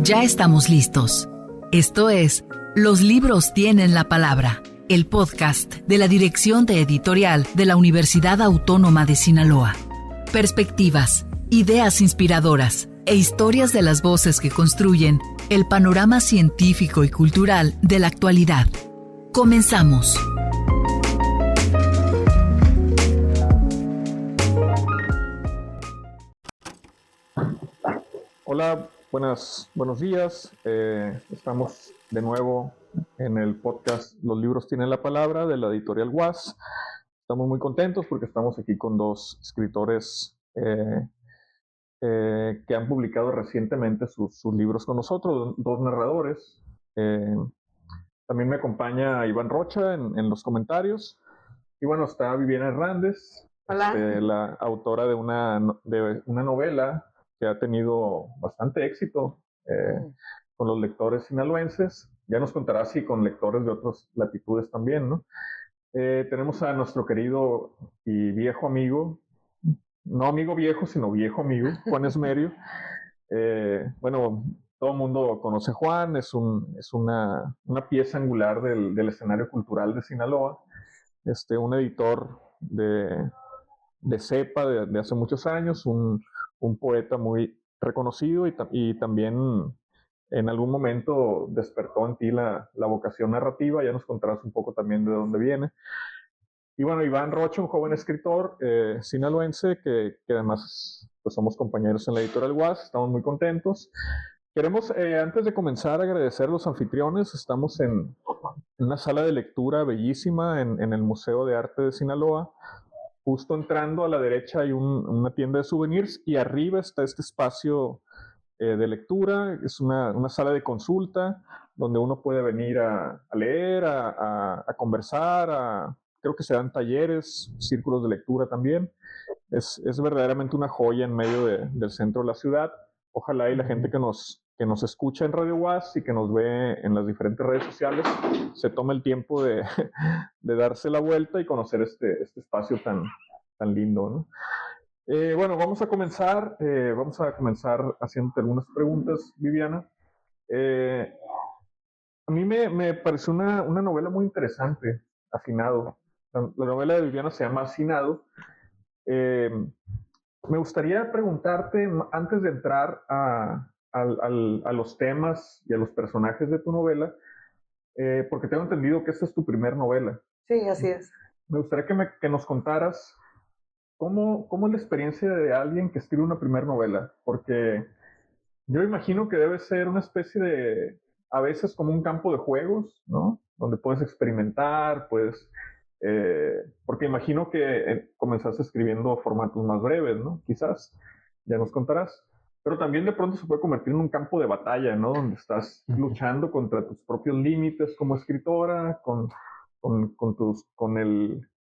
Ya estamos listos. Esto es Los libros tienen la palabra, el podcast de la Dirección de Editorial de la Universidad Autónoma de Sinaloa. Perspectivas, ideas inspiradoras e historias de las voces que construyen el panorama científico y cultural de la actualidad. Comenzamos. Hola, buenos días. Estamos de nuevo en el podcast Los libros tienen la palabra de la editorial UAS. Estamos muy contentos porque estamos aquí con dos escritores que han publicado recientemente sus libros con nosotros, dos narradores. También me acompaña Iván Rocha en los comentarios. Y bueno, está Viviana Hernández, la autora de una novela que ha tenido bastante éxito con los lectores sinaloenses. Ya nos contará si con lectores de otras latitudes también, ¿no? Tenemos a nuestro querido y viejo amigo, no amigo viejo, sino viejo amigo, Juan Esmerio. Bueno, todo el mundo conoce a Juan, es una pieza angular del escenario cultural de Sinaloa, un editor de cepa de hace muchos años, un poeta muy reconocido y también en algún momento despertó en ti la vocación narrativa. Ya nos contarás un poco también de dónde viene. Y bueno, Iván Rocha, un joven escritor sinaloense que además pues somos compañeros en la editorial UAS, estamos muy contentos. Queremos, antes de comenzar, agradecer a los anfitriones. Estamos en una sala de lectura bellísima en el Museo de Arte de Sinaloa. Justo entrando a la derecha hay una tienda de souvenirs y arriba está este espacio de lectura. Es una sala de consulta donde uno puede venir a leer, a conversar, creo que se dan talleres, círculos de lectura también. Es verdaderamente una joya en medio del centro de la ciudad. Ojalá y la gente que nos escucha en Radio UAS y que nos ve en las diferentes redes sociales se tome el tiempo de darse la vuelta y conocer este espacio tan lindo, ¿no? Bueno, vamos a comenzar haciéndote algunas preguntas, Viviana. A mí me pareció una novela muy interesante, Hacinado. La novela de Viviana se llama Hacinado. Me gustaría preguntarte, antes de entrar a los temas y a los personajes de tu novela, porque tengo entendido que esta es tu primer novela. Sí, así es. Me gustaría que nos contaras cómo es la experiencia de alguien que escribe una primera novela, porque yo imagino que debe ser una especie de, a veces como un campo de juegos, ¿no? Donde puedes experimentar, porque imagino que comenzaste escribiendo formatos más breves, ¿no? Quizás, ya nos contarás. Pero también de pronto se puede convertir en un campo de batalla, ¿no? Donde estás luchando contra tus propios límites como escritora, con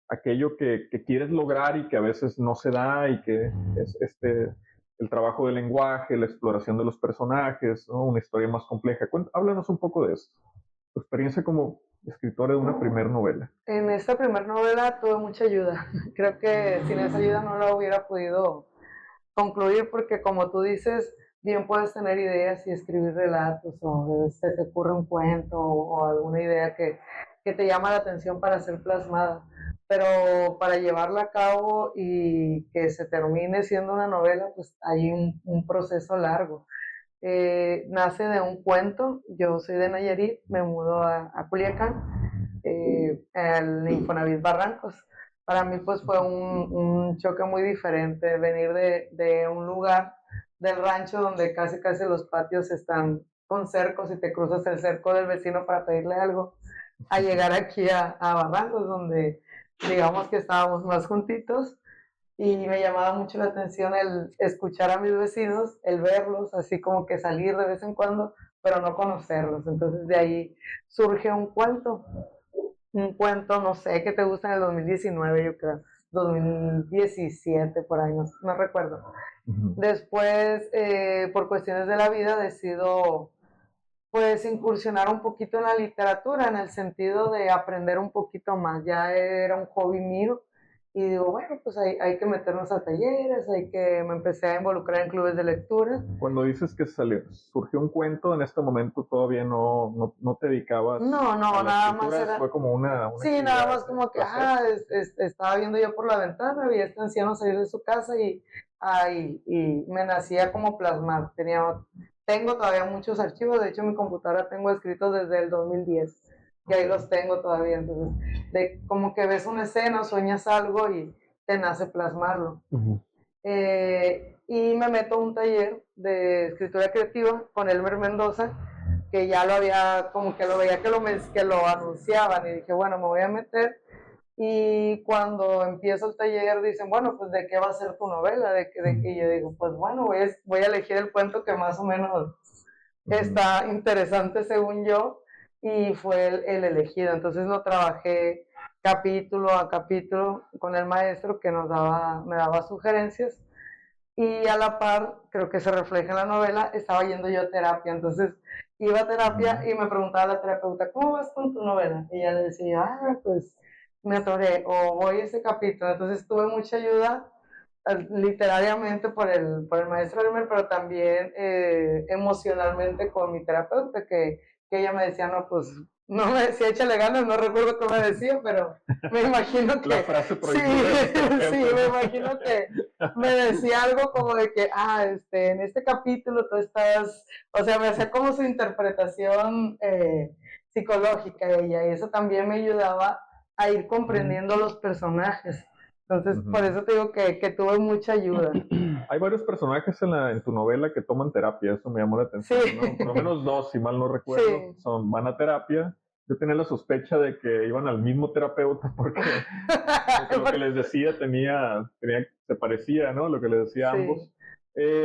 aquello que quieres lograr y que a veces no se da, y que es el trabajo del lenguaje, la exploración de los personajes, ¿no? Una historia más compleja. Háblanos un poco de eso, tu experiencia como escritora de una primera novela. En esta primera novela tuve mucha ayuda. Creo que sin esa ayuda no la hubiera podido concluir, porque como tú dices, bien puedes tener ideas y escribir relatos, o se te ocurre un cuento o alguna idea que te llama la atención para ser plasmada, pero para llevarla a cabo y que se termine siendo una novela, pues hay un proceso largo. Nace de un cuento. Yo soy de Nayarit, me mudo a Culiacán, al Infonavit Barrancos. Para mí pues fue un choque muy diferente venir de un lugar del rancho donde casi los patios están con cercos y te cruzas el cerco del vecino para pedirle algo, a llegar aquí a Barrancos, donde digamos que estábamos más juntitos. Y me llamaba mucho la atención el escuchar a mis vecinos, el verlos, así como que salir de vez en cuando, pero no conocerlos. Entonces de ahí surge un cuento, no sé, que te gusta en el 2019, yo creo, 2017, por ahí, no recuerdo. Después, por cuestiones de la vida, decido pues incursionar un poquito en la literatura, en el sentido de aprender un poquito más. Ya era un hobby mío Y digo, bueno, pues hay que meternos a talleres, me empecé a involucrar en clubes de lectura. Cuando dices que surgió un cuento, en este momento todavía no te dedicabas No, a la nada más escritura, era... fue como una Sí, nada actividad más como que, placer. estaba viendo yo por la ventana, vi a este anciano salir de su casa y me nacía como plasmar. Tengo todavía muchos archivos, de hecho en mi computadora tengo escritos desde el 2010 y ahí los tengo todavía. Entonces, como que ves una escena, sueñas algo y te nace plasmarlo. Ujú. Y me meto a un taller de escritura creativa con Elmer Mendoza, que ya lo había, como que lo veía que lo anunciaban y dije, bueno, me voy a meter. Y cuando empiezo el taller dicen, bueno, pues ¿de qué va a ser tu novela? Y yo digo, pues bueno, voy a elegir el cuento que más o menos está interesante según yo, y fue el elegido. Entonces lo trabajé capítulo a capítulo con el maestro que me daba sugerencias, y a la par, creo que se refleja en la novela, estaba yendo yo a terapia. Entonces iba a terapia y me preguntaba a la terapeuta, ¿cómo vas con tu novela? Y ella le decía, pues me atoré o voy a ese capítulo. Entonces tuve mucha ayuda literariamente por el maestro Elmer, pero también emocionalmente con mi terapeuta, que ella me decía, no, pues no me decía échale ganas, no recuerdo qué me decía, pero me imagino que... La frase sí, sí, me imagino que me decía algo como de que, en este capítulo tú estás, o sea, me hacía como su interpretación psicológica ella, y eso también me ayudaba a ir comprendiendo los personajes. Entonces, por eso te digo que tuve mucha ayuda. Hay varios personajes en tu novela que toman terapia, eso me llamó la atención, Sí. ¿no? Por lo menos dos, si mal no recuerdo, Sí. van a terapia. Yo tenía la sospecha de que iban al mismo terapeuta porque lo que les decía se parecía, ¿no? Lo que les decía a Sí. ambos.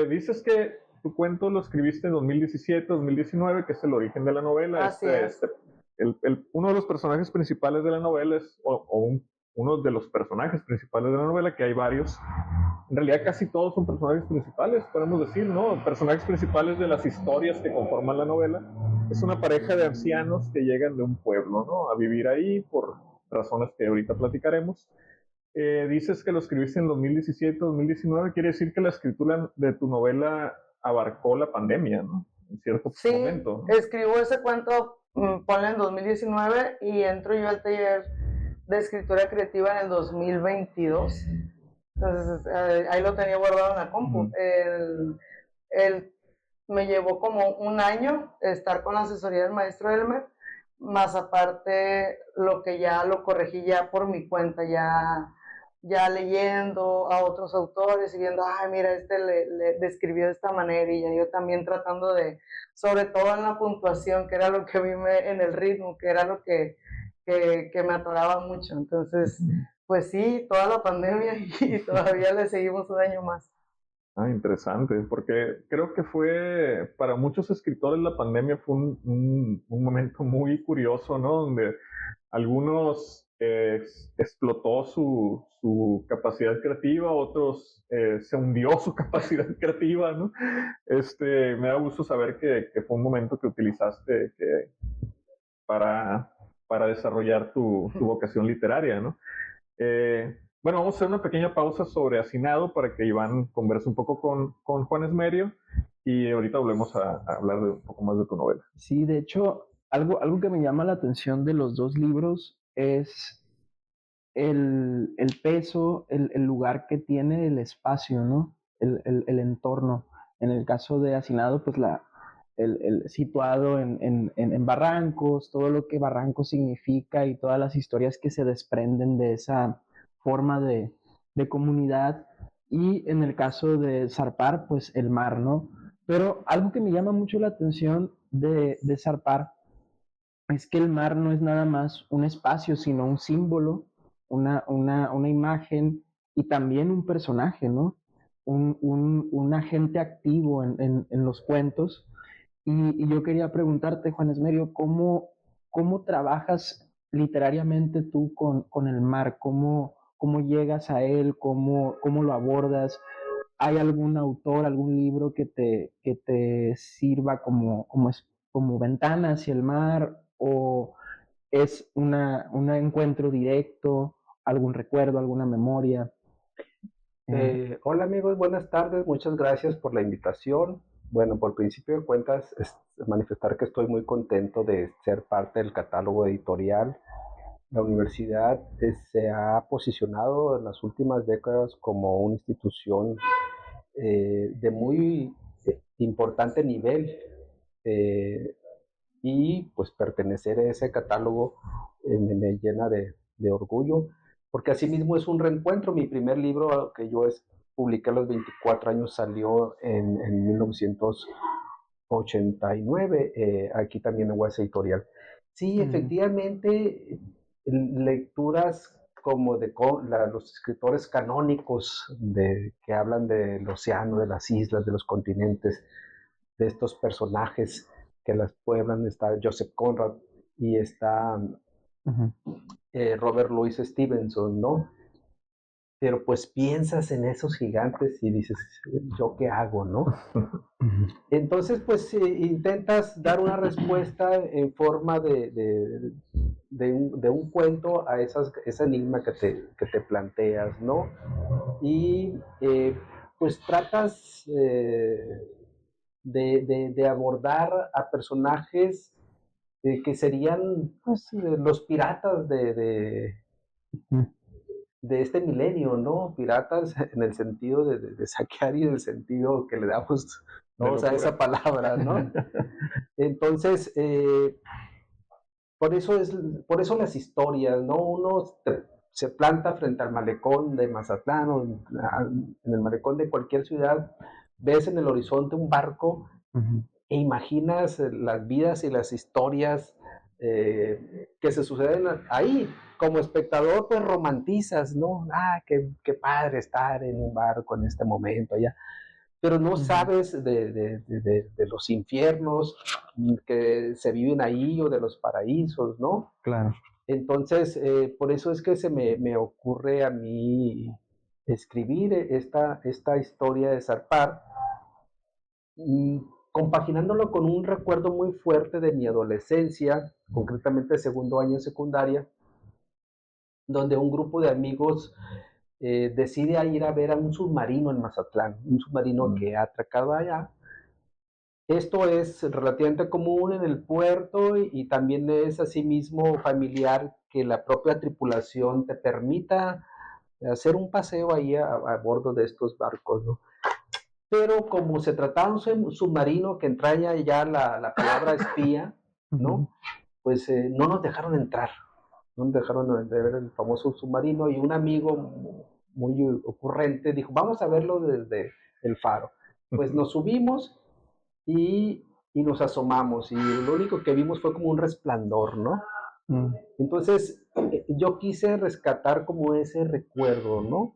Dices que tu cuento lo escribiste en 2017, 2019, que es el origen de la novela. Así es. Uno de los personajes principales de la novela uno de los personajes principales de la novela, que hay varios. En realidad casi todos son personajes principales, podemos decir, ¿no? Personajes principales de las historias que conforman la novela. Es una pareja de ancianos que llegan de un pueblo, ¿no? A vivir ahí por razones que ahorita platicaremos. Dices que lo escribiste en 2017, 2019, quiere decir que la escritura de tu novela abarcó la pandemia, ¿no? En cierto momento, ¿no? Escribo ese cuento, ponle en 2019, y entro yo al taller de escritura creativa en el 2022. Entonces, ahí lo tenía guardado en la compu. Me llevó como un año estar con la asesoría del maestro Elmer, más aparte lo que ya lo corregí ya por mi cuenta, ya leyendo a otros autores y viendo, mira, le describió de esta manera, y ya yo también tratando sobre todo en la puntuación, que era lo que en el ritmo, que era lo que me atoraba mucho. Entonces, pues sí, toda la pandemia y todavía le seguimos un año más. Interesante, porque creo que para muchos escritores la pandemia fue un momento muy curioso, ¿no? Donde algunos explotó su capacidad creativa, otros se hundió su capacidad creativa, ¿no? Me da gusto saber que fue un momento que utilizaste para desarrollar tu vocación literaria, ¿no? Bueno, vamos a hacer una pequeña pausa sobre Hacinado para que Iván converse un poco con Juan Esmerio, y ahorita volvemos a hablar de un poco más de tu novela. Sí, de hecho, algo que me llama la atención de los dos libros es el peso, el lugar que tiene el espacio, ¿no? El entorno. En el caso de Hacinado, pues el situado en Barrancos, todo lo que Barrancos significa y todas las historias que se desprenden de esa forma de comunidad. Y en el caso de Zarpar, pues el mar, ¿no? Pero algo que me llama mucho la atención de Zarpar es que el mar no es nada más un espacio, sino un símbolo, una imagen y también un personaje, ¿no? Un agente activo en los cuentos. Y yo quería preguntarte, Juan Esmerio, ¿cómo trabajas literariamente tú con el mar? ¿Cómo llegas a él? ¿Cómo lo abordas? ¿Hay algún autor, algún libro que te sirva como ventana hacia el mar? ¿O es un encuentro directo? algún recuerdo, alguna memoria. Hola amigos, buenas tardes, muchas gracias por la invitación. Bueno, por principio de cuentas, manifestar que estoy muy contento de ser parte del catálogo editorial. La universidad se ha posicionado en las últimas décadas como una institución de muy importante nivel, y pues pertenecer a ese catálogo me llena de orgullo, porque asimismo es un reencuentro. Mi primer libro que yo publiqué a los 24 años salió en 1989, aquí también en Huesa Editorial. Sí, efectivamente, lecturas como los escritores canónicos que hablan del océano, de las islas, de los continentes, de estos personajes que las pueblan. Está Joseph Conrad y está Robert Louis Stevenson, ¿no? Pero pues piensas en esos gigantes y dices, ¿yo qué hago, no? Entonces, pues intentas dar una respuesta en forma de un cuento a ese enigma que te planteas, ¿no? Y pues tratas de abordar a personajes que serían pues, los piratas de este milenio, ¿no? Piratas en el sentido de saquear y en el sentido que le damos todos a esa palabra, ¿no? Entonces, por eso las historias, ¿no? Uno se planta frente al malecón de Mazatlán o en el malecón de cualquier ciudad, ves en el horizonte un barco e imaginas las vidas y las historias que se suceden ahí. Como espectador, pues romantizas, ¿no? Qué padre estar en un barco en este momento allá. Pero no sabes de los infiernos que se viven ahí o de los paraísos, ¿no? Claro. Entonces, por eso es que se me ocurre a mí escribir esta historia de Zarpar, compaginándolo con un recuerdo muy fuerte de mi adolescencia, concretamente segundo año de secundaria, donde un grupo de amigos decide ir a ver a un submarino en Mazatlán, un submarino que ha atracado allá. Esto es relativamente común en el puerto y también es asimismo familiar que la propia tripulación te permita hacer un paseo ahí a bordo de estos barcos, ¿no? Pero como se trataba de un submarino que entraña ya la palabra espía, ¿no? Pues no nos dejaron entrar, no nos dejaron de ver el famoso submarino, y un amigo muy ocurrente dijo, vamos a verlo desde el faro. Pues nos subimos y nos asomamos y lo único que vimos fue como un resplandor, ¿no? Entonces yo quise rescatar como ese recuerdo, ¿no?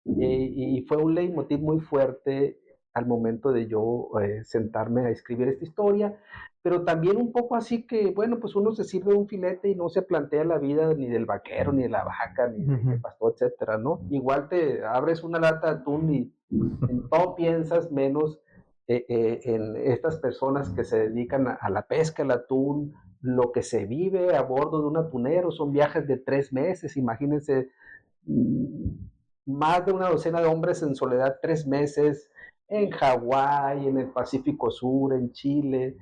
Y fue un leitmotiv muy fuerte al momento de yo sentarme a escribir esta historia, pero también un poco así que, bueno, pues uno se sirve un filete y no se plantea la vida ni del vaquero, ni de la vaca, ni del pastor, etcétera, ¿no? Igual te abres una lata de atún y en todo piensas menos en estas personas que se dedican a la pesca, el atún, lo que se vive a bordo de un atunero. Son viajes de 3 meses, imagínense, más de una docena de hombres en soledad 3 meses, en Hawái, en el Pacífico Sur, en Chile.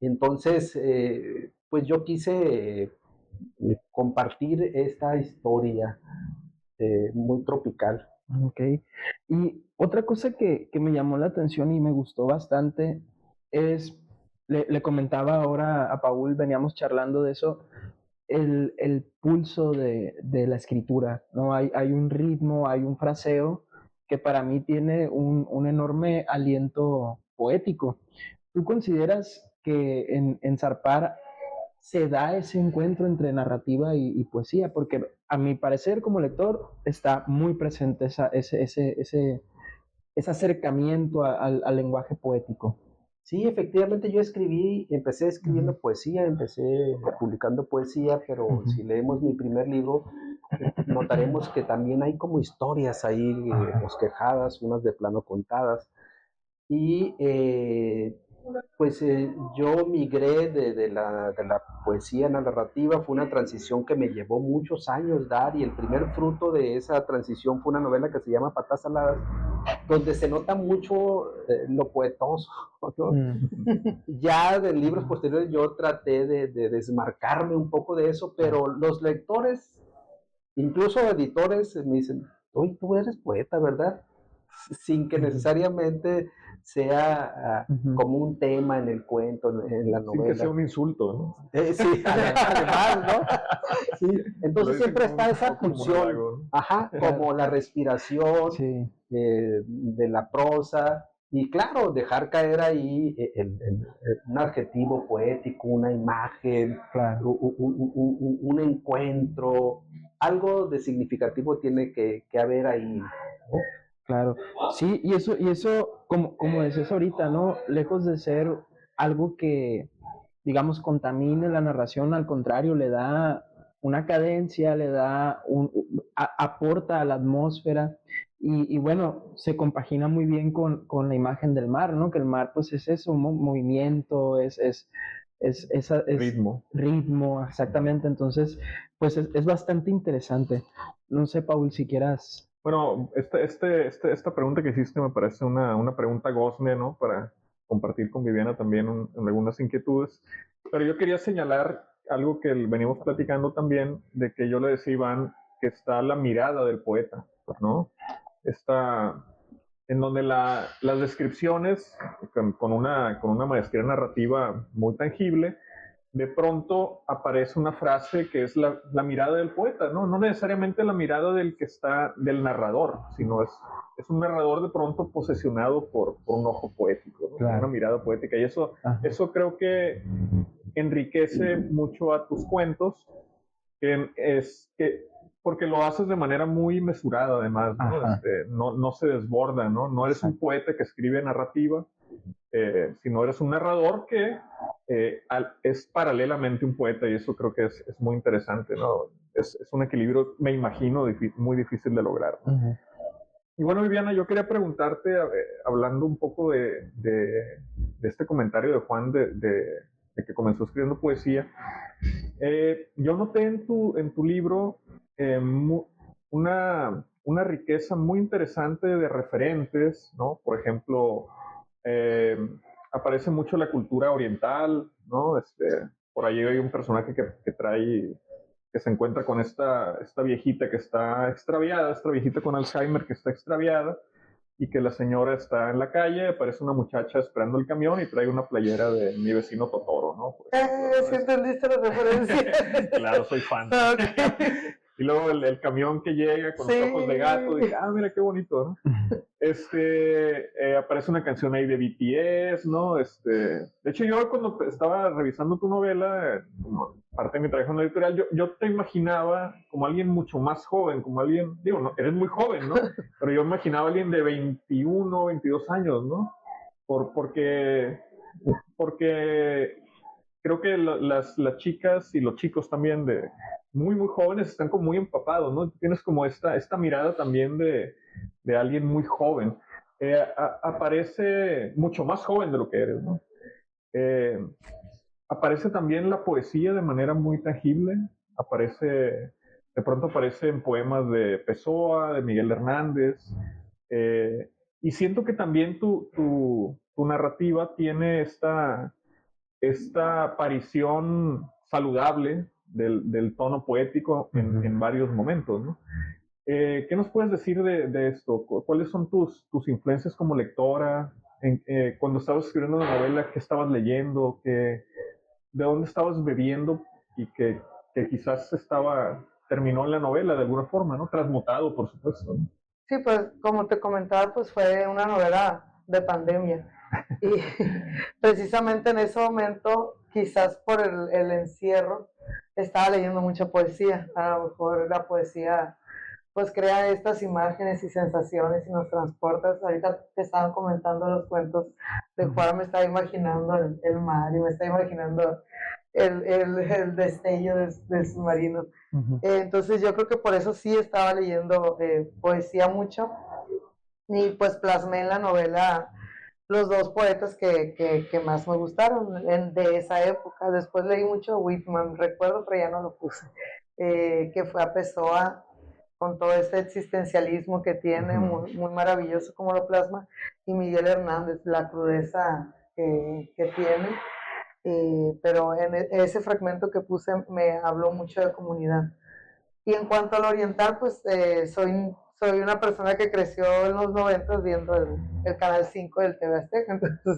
Entonces, pues yo quise compartir esta historia muy tropical. Ok. Y otra cosa que me llamó la atención y me gustó bastante es, le comentaba ahora a Paul, veníamos charlando de eso, el pulso de la escritura, ¿no? Hay un ritmo, hay un fraseo que para mí tiene un enorme aliento poético. ¿Tú consideras que en Zarpar se da ese encuentro entre narrativa y poesía? Porque a mi parecer como lector está muy presente ese acercamiento al lenguaje poético. Sí, efectivamente yo empecé escribiendo poesía, empecé publicando poesía, pero si leemos mi primer libro, notaremos que también hay como historias ahí bosquejadas, unas de plano contadas. Y Pues yo migré de la poesía a la narrativa, fue una transición que me llevó muchos años dar, y el primer fruto de esa transición fue una novela que se llama Patas Saladas, donde se nota mucho lo poetoso, ¿no? Ya de libros posteriores yo traté de desmarcarme un poco de eso, pero los lectores, incluso editores, me dicen, oye, tú eres poeta, ¿verdad? Sin que necesariamente sea como un tema en el cuento, en la novela. Sin que sea un insulto, ¿no? Sí, además, ¿no? Sí, entonces siempre está esa función, como la respiración de la prosa, y claro, dejar caer ahí un adjetivo poético, una imagen, un encuentro, algo de significativo tiene que haber ahí, ¿no? Claro, sí, y eso como decías ahorita, ¿no? Lejos de ser algo que, digamos, contamine la narración, al contrario, le da una cadencia, le da aporta a la atmósfera, y bueno, se compagina muy bien con la imagen del mar, ¿no? Que el mar, pues es eso, movimiento, es ritmo, exactamente. Entonces, pues es bastante interesante. No sé, Paul, si quieras. Bueno, esta pregunta que hiciste me parece una pregunta gozne, ¿no? Para compartir con Viviana también algunas inquietudes. Pero yo quería señalar algo que venimos platicando también, de que yo le decía a Iván que está la mirada del poeta, ¿no? En donde las descripciones, con una maestría narrativa muy tangible, de pronto aparece una frase que es la mirada del poeta, ¿no? No necesariamente la mirada del narrador, sino es un narrador de pronto posesionado por un ojo poético, ¿no? Claro. Una mirada poética. Y eso creo que enriquece mucho a tus cuentos, porque lo haces de manera muy mesurada, además, ¿no? No se desborda, ¿no? No eres un poeta que escribe narrativa, sino eres un narrador que es paralelamente un poeta, y eso creo que es muy interesante, ¿no? Es un equilibrio, me imagino, muy difícil de lograr, ¿no? Y bueno, Viviana, yo quería preguntarte, hablando un poco de este comentario de Juan de que comenzó escribiendo poesía, yo noté en tu libro una riqueza muy interesante de referentes, ¿no? Por ejemplo, aparece mucho la cultura oriental, ¿no? Por ahí hay un personaje que se encuentra con esta viejita que está extraviada, esta viejita con Alzheimer que está extraviada, y que la señora está en la calle, aparece una muchacha esperando el camión y trae una playera de Mi Vecino Totoro, ¿no? ¿Sí entendiste la referencia? Claro, soy fan. Okay. Y luego el camión que llega con los ojos de gato, dije, mira qué bonito, ¿no? Aparece una canción ahí de BTS, ¿no? De hecho, yo cuando estaba revisando tu novela, como parte de mi trabajo en la editorial, yo te imaginaba como alguien mucho más joven, como alguien, digo, no, eres muy joven, ¿no? Pero yo imaginaba a alguien de 21, 22 años, ¿no? Porque creo que las chicas y los chicos también muy jóvenes están como muy empapados, ¿no? Tienes como esta mirada también de alguien muy joven. Aparece mucho más joven de lo que eres, ¿no? Aparece también la poesía de manera muy tangible. De pronto aparece en poemas de Pessoa, de Miguel Hernández. Y siento que también tu narrativa tiene esta aparición saludable del tono poético en varios momentos, ¿no? ¿Qué nos puedes decir de esto? ¿Cuáles son tus influencias como lectora? Cuando estabas escribiendo una novela, ¿qué estabas leyendo? ¿De dónde estabas bebiendo? Y que quizás terminó en la novela de alguna forma, ¿no? Transmutado, por supuesto, ¿no? Sí, pues como te comentaba, pues fue una novela de pandemia. Y precisamente en ese momento, quizás por el encierro, estaba leyendo mucha poesía. A lo mejor la poesía pues crea estas imágenes y sensaciones y nos transporta. Ahorita te estaban comentando los cuentos de Juan, me estaba imaginando el mar y me estaba imaginando el destello del submarino. Entonces yo creo que por eso sí estaba leyendo poesía mucho, y pues plasmé en la novela los dos poetas que más me gustaron de esa época. Después leí mucho Whitman, recuerdo, pero ya no lo puse, que fue a Pessoa con todo ese existencialismo que tiene, muy, muy maravilloso como lo plasma, y Miguel Hernández, la crudeza que tiene. Pero en ese fragmento que puse me habló mucho de comunidad. Y en cuanto al oriental, pues soy una persona que creció en los 90 viendo el Canal 5 del TV Azteca, entonces,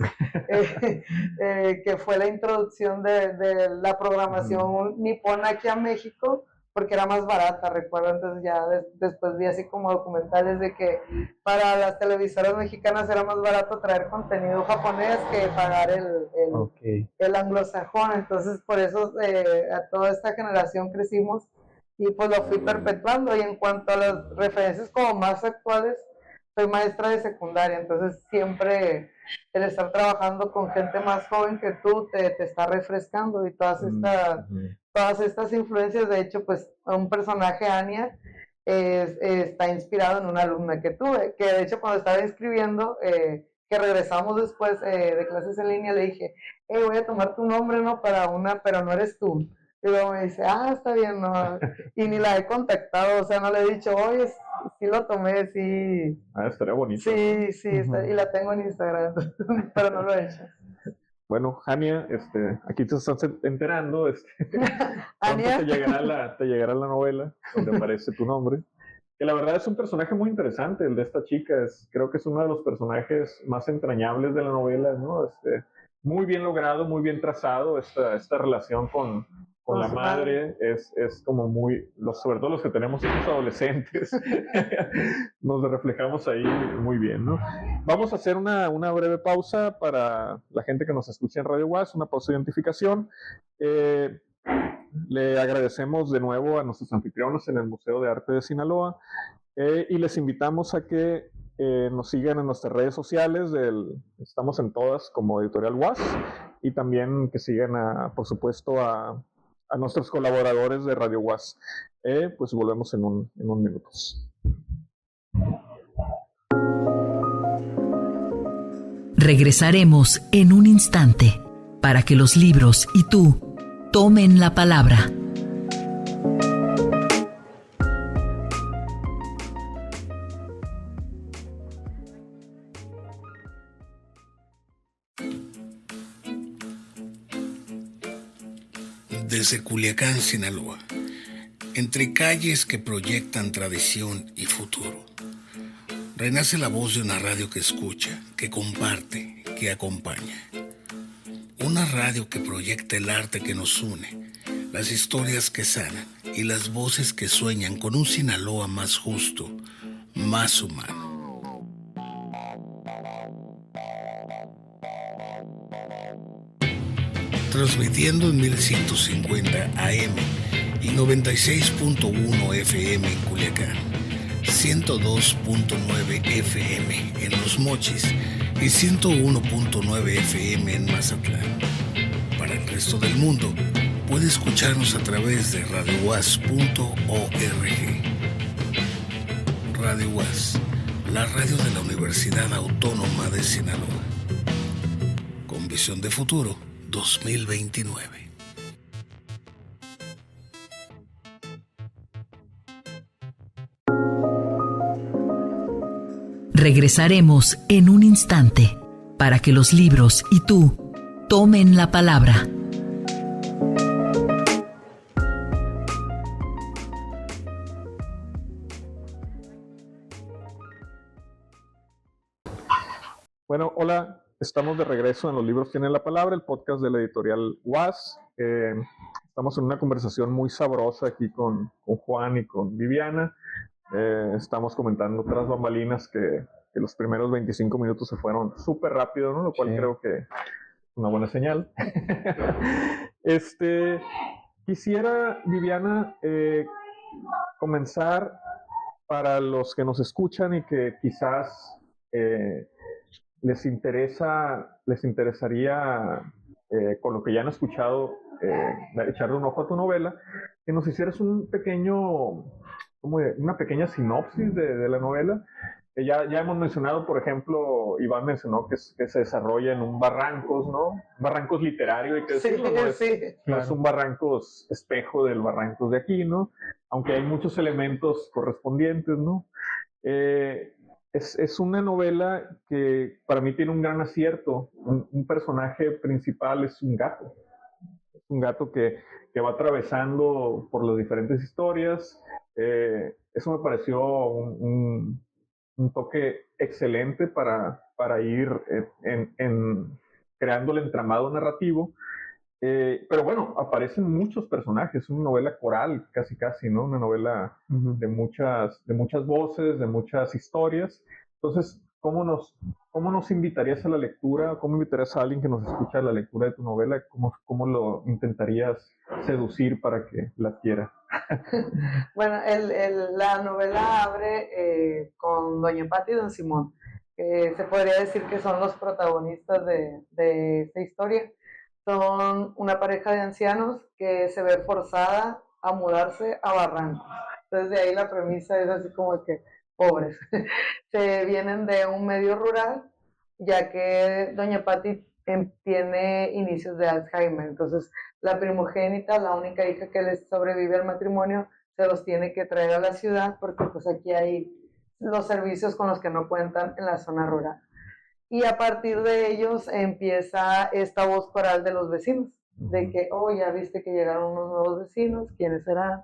que fue la introducción de la programación nipona aquí a México, porque era más barata, recuerdo. Entonces ya después vi así como documentales de que para las televisoras mexicanas era más barato traer contenido japonés que pagar el anglosajón. Entonces por eso a toda esta generación crecimos y pues lo fui perpetuando. Y en cuanto a las referencias como más actuales, soy maestra de secundaria, entonces siempre el estar trabajando con gente más joven que tú te está refrescando, y todas estas influencias. De hecho, pues un personaje, Ania, está inspirado en una alumna que tuve, que de hecho cuando estaba escribiendo, que regresamos después de clases en línea, le dije, hey, voy a tomar tu nombre, ¿no? Para una, pero no eres tú. Y luego me dice, está bien, no. Y ni la he contactado, o sea, no le he dicho, oye, sí lo tomé, sí. Estaría bonito. Sí, sí, y la tengo en Instagram, pero no lo he hecho. Bueno, Ania, aquí te estás enterando, pronto Ania. te llegará la novela donde aparece tu nombre. Que la verdad es un personaje muy interesante, el de esta chica. Creo que es uno de los personajes más entrañables de la novela, ¿no? Muy bien logrado, muy bien trazado, esta relación con la madre. Es como muy, sobre todo los que tenemos hijos adolescentes, nos reflejamos ahí muy bien, ¿no? Vamos a hacer una breve pausa para la gente que nos escucha en Radio UAS, una pausa de identificación. Le agradecemos de nuevo a nuestros anfitriones en el Museo de Arte de Sinaloa, y les invitamos a que nos sigan en nuestras redes sociales. Estamos en todas como Editorial UAS, y también que sigan, por supuesto, a nuestros colaboradores de Radio UAS. Pues volvemos en un minuto. Regresaremos en un instante para que los libros y tú tomen la palabra. Desde Culiacán, Sinaloa, entre calles que proyectan tradición y futuro, renace la voz de una radio que escucha, que comparte, que acompaña. Una radio que proyecta el arte que nos une, las historias que sanan y las voces que sueñan con un Sinaloa más justo, más humano. Transmitiendo en 1150 AM y 96.1 FM en Culiacán, 102.9 FM en Los Mochis y 101.9 FM en Mazatlán. Para el resto del mundo, puede escucharnos a través de radiouas.org. Radio UAS, la radio de la Universidad Autónoma de Sinaloa. Con visión de futuro 2029. Regresaremos en un instante para que los libros y tú tomen la palabra. Bueno, hola, estamos de regreso en Los Libros Tienen la Palabra, el podcast de la editorial UAS. Estamos en una conversación muy sabrosa aquí con Juan y con Viviana. Estamos comentando tras bambalinas que los primeros 25 minutos se fueron súper rápido, ¿no? Lo cual creo que es una buena señal. Quisiera, Viviana, comenzar para los que nos escuchan y que quizás les interesaría, con lo que ya han escuchado, echarle un ojo a tu novela, que nos hicieras una pequeña sinopsis de la novela, Ya hemos mencionado, por ejemplo, Iván mencionó que se desarrolla en un barrancos, ¿no? Barrancos literario, hay que decirlo, no es un barrancos espejo del barrancos de aquí, ¿no? Aunque hay muchos elementos correspondientes, ¿no? Es una novela que para mí tiene un gran acierto. Un personaje principal es un gato. Es un gato que va atravesando por las diferentes historias. Eso me pareció un toque excelente para ir creando el entramado narrativo. Pero bueno, aparecen muchos personajes, una novela coral, casi, ¿no? Una novela de muchas voces, de muchas historias. Entonces, ¿cómo nos invitarías a la lectura? ¿Cómo invitarías a alguien que nos escucha a la lectura de tu novela? ¿Cómo lo intentarías seducir para que la adquiera? Bueno, la novela abre con Doña Pati y Don Simón, que se podría decir que son los protagonistas de esta historia. Son una pareja de ancianos que se ve forzada a mudarse a Barrancos. Entonces de ahí la premisa es así como que pobres. Se vienen de un medio rural, ya que Doña Pati tiene inicios de Alzheimer. Entonces la primogénita, la única hija que les sobrevive al matrimonio, se los tiene que traer a la ciudad porque pues aquí hay los servicios con los que no cuentan en la zona rural. Y a partir de ellos empieza esta voz coral de los vecinos, de que, oh, ya viste que llegaron unos nuevos vecinos, ¿quiénes serán?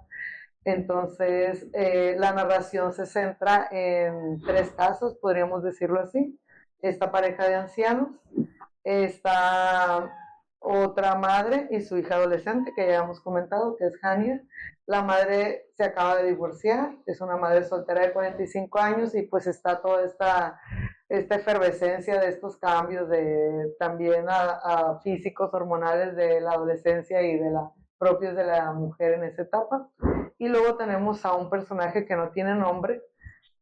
Entonces, la narración se centra en 3 casos, podríamos decirlo así. Esta pareja de ancianos, esta otra madre y su hija adolescente, que ya hemos comentado, que es Hania. La madre se acaba de divorciar, es una madre soltera de 45 años y pues está toda esta efervescencia de estos cambios también a físicos hormonales de la adolescencia y propios de la mujer en esa etapa. Y luego tenemos a un personaje que no tiene nombre.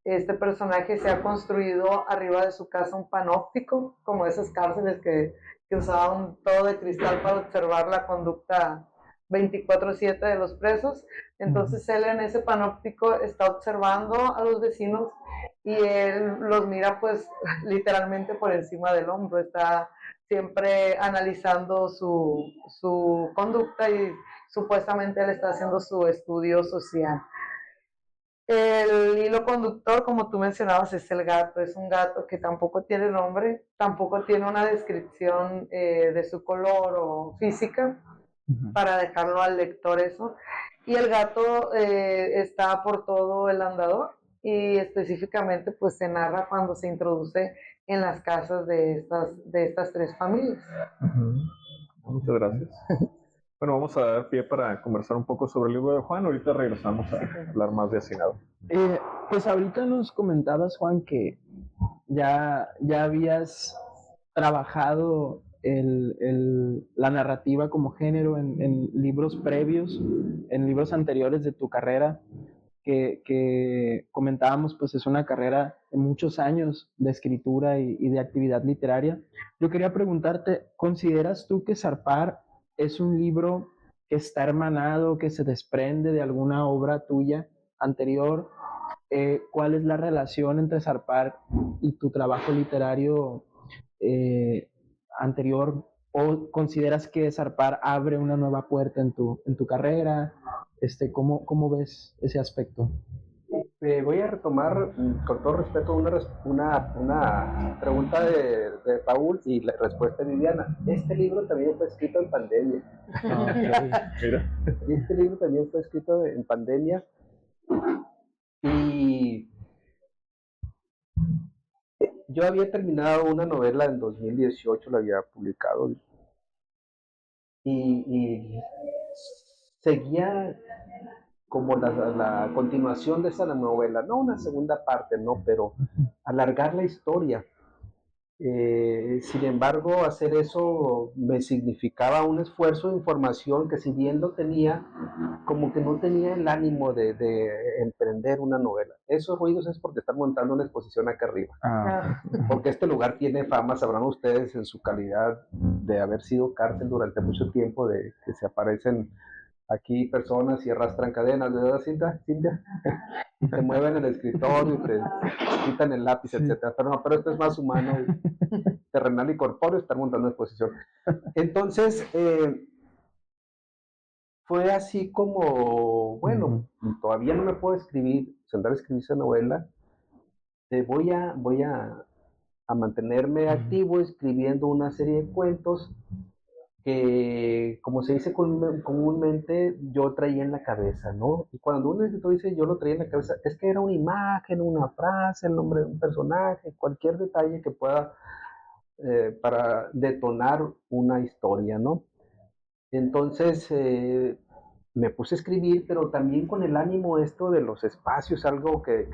Este personaje se ha construido arriba de su casa un panóptico, como esas cárceles que usaban todo de cristal para observar la conducta 24/7 de los presos. Entonces él en ese panóptico está observando a los vecinos y él los mira pues literalmente por encima del hombro, está siempre analizando su conducta y supuestamente él está haciendo su estudio social. El hilo conductor, como tú mencionabas, es el gato. Es un gato que tampoco tiene nombre, tampoco tiene una descripción de su color o física, para dejarlo al lector eso. Y el gato está por todo el andador y específicamente pues se narra cuando se introduce en las casas de estas 3 familias. Muchas gracias. Bueno, vamos a dar pie para conversar un poco sobre el libro de Juan. Ahorita regresamos a hablar más de Hacinado. Pues ahorita nos comentabas, Juan, que ya habías trabajado la narrativa como género en libros previos, en libros anteriores de tu carrera, que comentábamos, pues es una carrera de muchos años de escritura y de actividad literaria. Yo quería preguntarte, ¿consideras tú que Zarpar es un libro que está hermanado, que se desprende de alguna obra tuya anterior? ¿Cuál es la relación entre Zarpar y tu trabajo literario anterior? ¿O consideras que Zarpar abre una nueva puerta en tu carrera? ¿Cómo ves ese aspecto? Voy a retomar con todo respeto una pregunta de Paul y la respuesta de Viviana. Este libro también fue escrito en pandemia. Mira. Este libro también fue escrito en pandemia y yo había terminado una novela en 2018, la había publicado y seguía como la continuación de esa novela, no una segunda parte, no, pero alargar la historia. Sin embargo, hacer eso me significaba un esfuerzo de información que, si bien lo tenía, como que no tenía el ánimo de emprender una novela. Esos ruidos es porque están montando una exposición acá arriba. Porque este lugar tiene fama, sabrán ustedes, en su calidad de haber sido cárcel durante mucho tiempo, de que se aparecen aquí personas y arrastran cadenas, ¿verdad, Cintia? Te mueven el escritorio, te quitan el lápiz, etcétera. Pero no, pero esto es más humano, terrenal y corpóreo, estar montando exposición. Entonces, fue así como, bueno, todavía no me puedo sentar a escribir esa novela. Voy a mantenerme activo escribiendo una serie de cuentos que, como se dice comúnmente, yo traía en la cabeza, ¿no? Y cuando un escritor dice yo lo traía en la cabeza, es que era una imagen, una frase, el nombre de un personaje, cualquier detalle que pueda para detonar una historia, ¿no? Entonces me puse a escribir, pero también con el ánimo esto de los espacios, algo que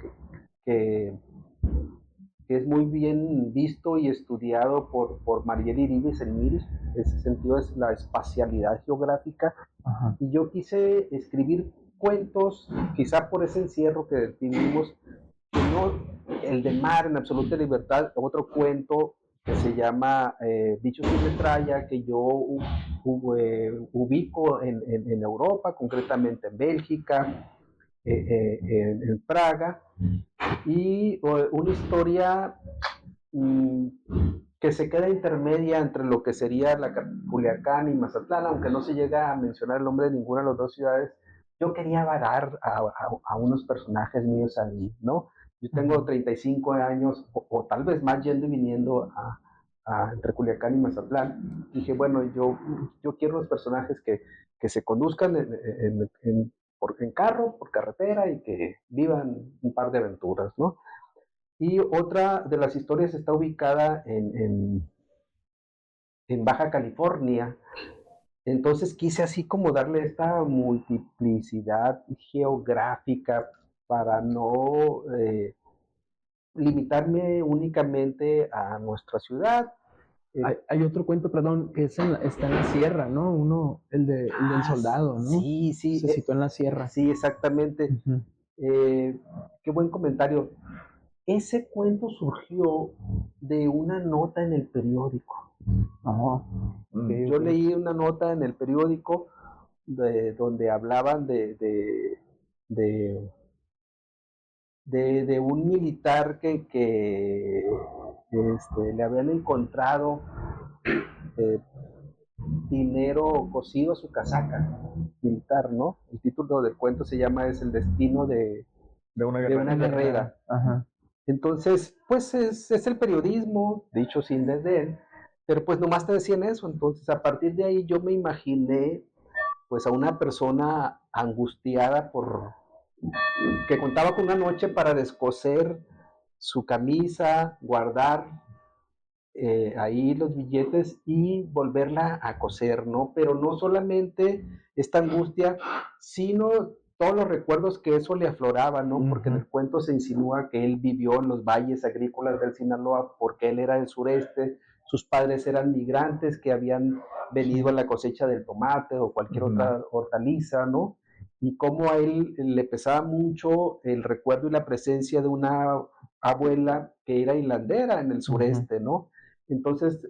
es muy bien visto y estudiado por Mariel Iribe en ese sentido es la espacialidad geográfica. Ajá. Y yo quise escribir cuentos, quizá por ese encierro que vivimos, no el de Mar en absoluta libertad, otro cuento que se llama Bichos sin metralla, que yo ubico en Europa, concretamente en Bélgica, en Praga, y una historia que se queda intermedia entre lo que sería Culiacán y Mazatlán, aunque no se llega a mencionar el nombre de ninguna de las dos ciudades. Yo quería varar a unos personajes míos ahí, ¿no? Yo tengo 35 años, o tal vez más, yendo y viniendo entre Culiacán y Mazatlán. Dije, bueno, yo quiero los personajes que se conduzcan en carro, por carretera, y que vivan un par de aventuras, ¿no? Y otra de las historias está ubicada en Baja California. Entonces quise así como darle esta multiplicidad geográfica para no limitarme únicamente a nuestra ciudad. Hay otro cuento, perdón, que está en la sierra, ¿no? El del soldado, ¿no? Sí. Se situó en la sierra. Sí, exactamente. Uh-huh. Qué buen comentario. Ese cuento surgió de una nota en el periódico. Yo leí una nota en el periódico donde hablaban de un militar que le habían encontrado dinero cosido a su casaca militar, ¿no? El título del cuento se llama Es el destino de una guerrera. Ajá. Entonces, pues es el periodismo, dicho sin desdén, pero pues nomás te decían eso. Entonces, a partir de ahí yo me imaginé pues a una persona angustiada que contaba con una noche para descoser su camisa, guardar ahí los billetes y volverla a coser, ¿no? Pero no solamente esta angustia, sino todos los recuerdos que eso le afloraba, ¿no? Uh-huh. Porque en el cuento se insinúa que él vivió en los valles agrícolas del Sinaloa porque él era del sureste, sus padres eran migrantes que habían venido a la cosecha del tomate o cualquier otra hortaliza, ¿no? Y cómo a él le pesaba mucho el recuerdo y la presencia de una abuela que era hilandera en el sureste, ¿no? Entonces,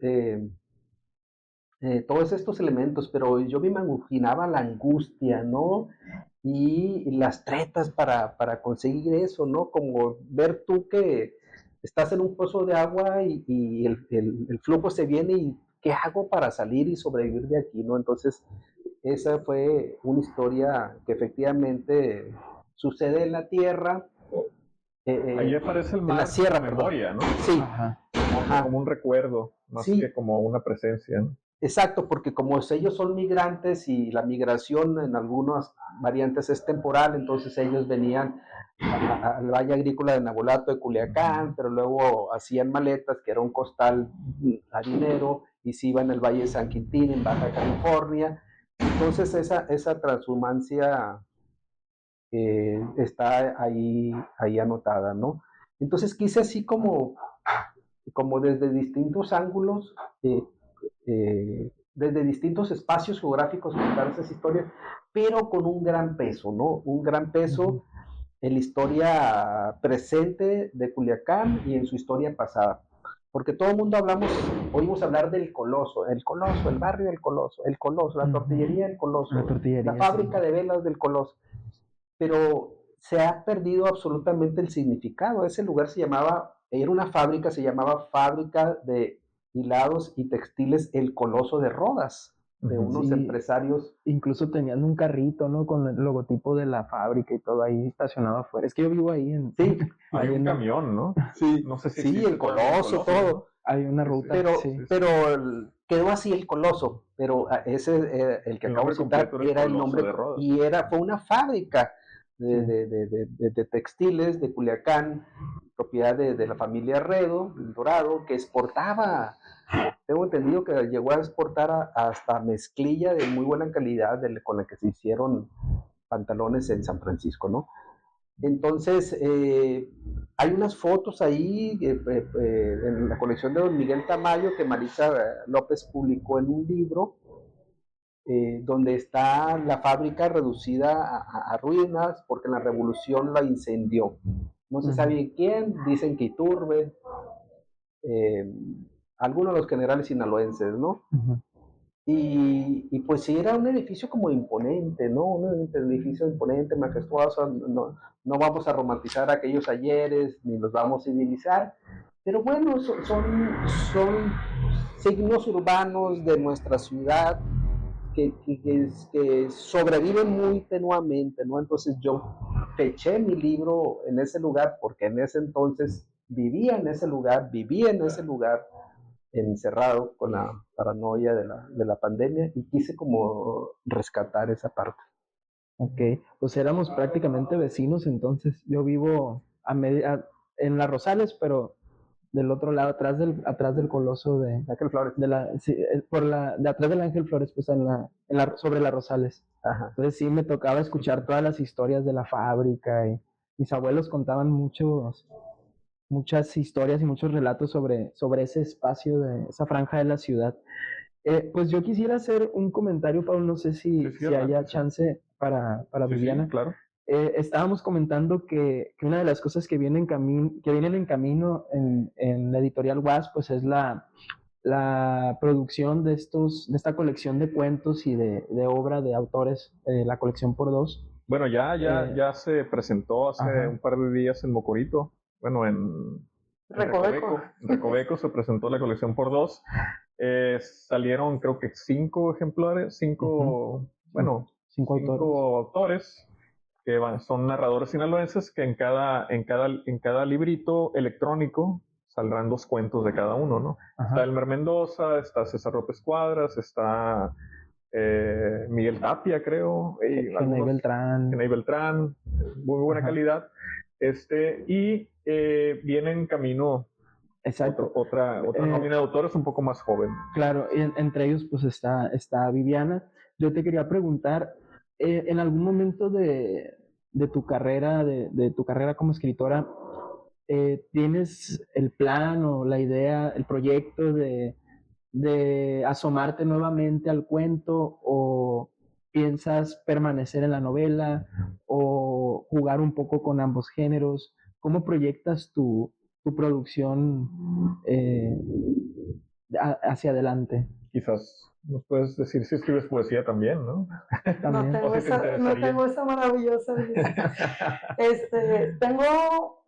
todos estos elementos, pero yo me imaginaba la angustia, ¿no? Y las tretas para conseguir eso, ¿no? Como ver tú que estás en un pozo de agua y el flujo se viene y ¿qué hago para salir y sobrevivir de aquí, no? Entonces, esa fue una historia que efectivamente sucede en la tierra. Ahí aparece el mar, en la sierra, memoria, ¿no? Sí. Ajá. Como un recuerdo, más que como una presencia, ¿no? Exacto, porque como ellos son migrantes y la migración en algunas variantes es temporal, entonces ellos venían al Valle Agrícola de Nabolato de Culiacán, pero luego hacían maletas, que era un costal harinero, y se iban al Valle de San Quintín, en Baja California. Entonces esa transhumancia está ahí anotada, ¿no? Entonces quise así como desde distintos ángulos, desde distintos espacios geográficos contar esas historias, pero con un gran peso, ¿no? Un gran peso en la historia presente de Culiacán y en su historia pasada. porque todo el mundo oímos hablar del Coloso, el barrio del Coloso, el Coloso, la tortillería del Coloso, la fábrica de velas del Coloso, pero se ha perdido absolutamente el significado. Ese lugar era una fábrica, se llamaba Fábrica de Hilados y Textiles El Coloso de Rodas, de unos empresarios. Incluso tenían un carrito, ¿no? Con el logotipo de la fábrica y todo ahí estacionado afuera. Es que yo vivo ahí en... Sí. Hay un camión, ¿no? Sí, no sé si sí, el Coloso, todo. Hay una ruta. Pero quedó así el Coloso, pero ese, el que acabo de citar, era el nombre, y fue una fábrica de textiles de Culiacán, propiedad de la familia Arredo, el Dorado, que exportaba. Tengo entendido que llegó a exportar hasta mezclilla de muy buena calidad con la que se hicieron pantalones en San Francisco, ¿no? Entonces, hay unas fotos ahí en la colección de don Miguel Tamayo que Marisa López publicó en un libro, donde está la fábrica reducida a ruinas porque en la revolución la incendió. No se sabe quién, dicen que Iturbe, algunos de los generales sinaloenses, ¿no? Y pues sí, era un edificio como imponente, ¿no? Un edificio imponente, majestuoso. No vamos a romantizar aquellos ayeres, ni los vamos a civilizar, pero bueno, son signos urbanos de nuestra ciudad que sobreviven muy tenuamente, ¿no? Entonces yo feché mi libro en ese lugar porque en ese entonces vivía en ese lugar, encerrado con la paranoia de la pandemia, y quise como rescatar esa parte. Ok, pues éramos prácticamente vecinos. Entonces yo vivo en Las Rosales, pero del otro lado, atrás del Coloso de Ángel Flores. De atrás del Ángel Flores, pues sobre Las Rosales. Ajá. Entonces sí me tocaba escuchar todas las historias de la fábrica, y mis abuelos contaban muchas historias y muchos relatos sobre ese espacio, de esa franja de la ciudad. Pues yo quisiera hacer un comentario, Paul, no sé si haya chance para Viviana. Sí, claro. Estábamos comentando que una de las cosas que vienen en camino en la editorial UAS, pues es la producción de esta colección de cuentos y de obra de autores, la colección por dos. Bueno, ya se presentó hace un par de días en Mocorito. Bueno, en Recoveco se presentó la colección por dos. Salieron creo que 5 ejemplares, 5 autores que son narradores sinaloenses, que en cada librito electrónico saldrán 2 cuentos de cada uno, ¿no? Ajá. Está Elmer Mendoza, está César López Cuadras, está Miguel Tapia, creo. Genei Beltrán, muy buena calidad. Y viene en camino. Exacto. Otra nómina de autores un poco más joven. Claro, y entre ellos pues está Viviana. Yo te quería preguntar, en algún momento de tu carrera, de tu carrera como escritora, ¿tienes el plan o la idea, el proyecto de asomarte nuevamente al cuento, o piensas permanecer en la novela, o jugar un poco con ambos géneros? ¿Cómo proyectas tu producción hacia adelante? Quizás nos puedes decir si escribes poesía también, ¿no? ¿También? No tengo esa maravillosa vida. Tengo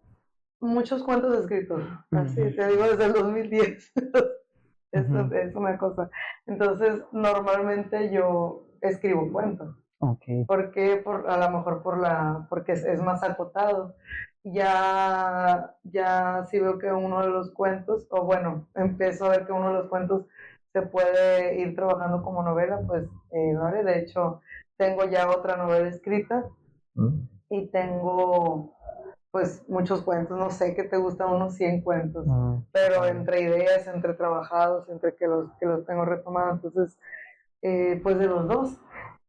muchos cuentos escritos, así te digo, desde el 2010. Es una cosa. Entonces, normalmente yo escribo cuentos. Okay. ¿Por qué? A lo mejor porque es más acotado. Ya sí veo que uno de los cuentos, o bueno, empiezo a ver que uno de los cuentos se puede ir trabajando como novela, pues ¿vale? De hecho, tengo ya otra novela escrita y tengo pues muchos cuentos, no sé, que te gustan unos 100 cuentos, pero entre ideas, entre trabajados, entre que los tengo retomados, entonces pues de los dos.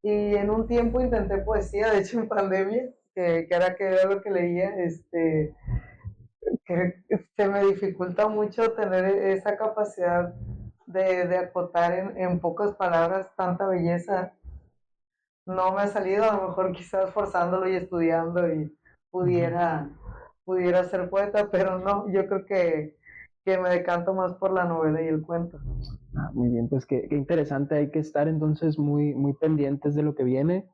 Y en un tiempo intenté poesía, de hecho en pandemia, que era lo que leía, que se me dificulta mucho tener esa capacidad de acotar en pocas palabras tanta belleza. No me ha salido, a lo mejor quizás forzándolo y estudiando y pudiera ser poeta, pero no, yo creo que que me decanto más por la novela y el cuento. Muy bien, pues qué interesante, hay que estar entonces muy, muy pendientes de lo que viene,